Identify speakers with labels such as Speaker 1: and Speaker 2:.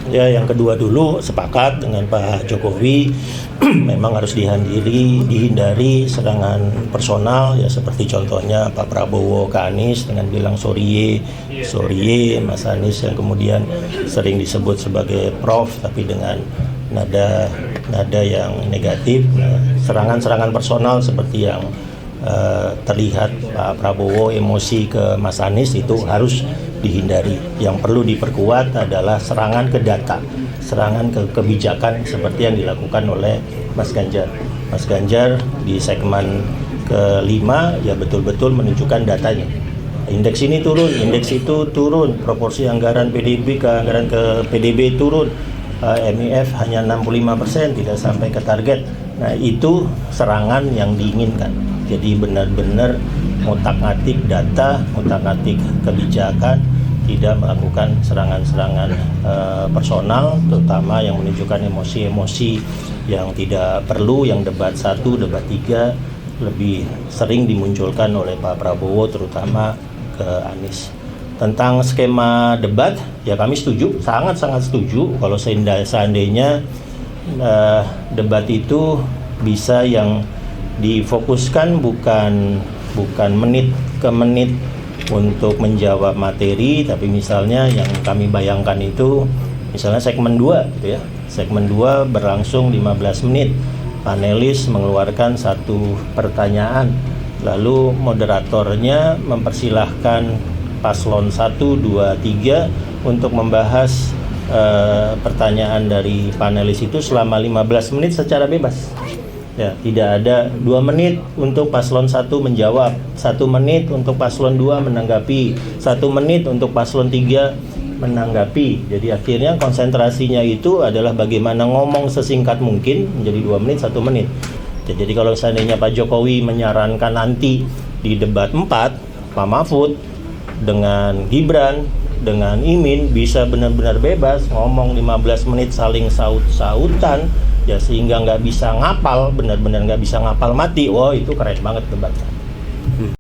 Speaker 1: Ya, yang kedua dulu sepakat dengan Pak Jokowi memang harus dihindari serangan personal ya, seperti contohnya Pak Prabowo ke Anies dengan bilang sorry Mas Anies, yang kemudian sering disebut sebagai Prof tapi dengan nada yang negatif. Serangan-serangan personal seperti yang terlihat Pak Prabowo emosi ke Mas Anies itu harus dihindari. Yang perlu diperkuat adalah serangan ke data, serangan ke kebijakan seperti yang dilakukan oleh Mas Ganjar. Mas Ganjar di segmen ke-5 ya betul-betul menunjukkan datanya. Indeks ini turun, indeks itu turun, proporsi anggaran PDB ke anggaran ke PDB turun, MIF hanya 65%, tidak sampai ke target. Nah, itu serangan yang diinginkan. Jadi benar-benar ngotak-ngatik data, ngotak-ngatik kebijakan, tidak melakukan serangan-serangan personal, terutama yang menunjukkan emosi-emosi yang tidak perlu, yang debat 1, debat 3 lebih sering dimunculkan oleh Pak Prabowo, terutama ke Anies. Tentang skema debat, ya kami setuju, sangat-sangat setuju kalau seandainya debat itu bisa yang difokuskan bukan menit ke menit untuk menjawab materi, tapi misalnya yang kami bayangkan itu misalnya segmen 2 gitu ya. Segmen 2 berlangsung 15 menit. Panelis mengeluarkan satu pertanyaan, lalu moderatornya mempersilahkan paslon 1, 2, 3 untuk membahas pertanyaan dari panelis itu selama 15 menit secara bebas. Ya, tidak ada 2 menit untuk paslon 1 menjawab, 1 menit untuk paslon 2 menanggapi, 1 menit untuk paslon 3 menanggapi. Jadi akhirnya konsentrasinya itu adalah bagaimana ngomong sesingkat mungkin menjadi 2 menit, 1 menit. Jadi kalau seandainya Pak Jokowi menyarankan nanti di debat 4, Pak Mahfud dengan Gibran, dengan Imin bisa benar-benar bebas ngomong 15 menit saling saut-sautan, ya sehingga nggak bisa ngapal, benar-benar nggak bisa ngapal mati. Wow, itu keren banget debatnya.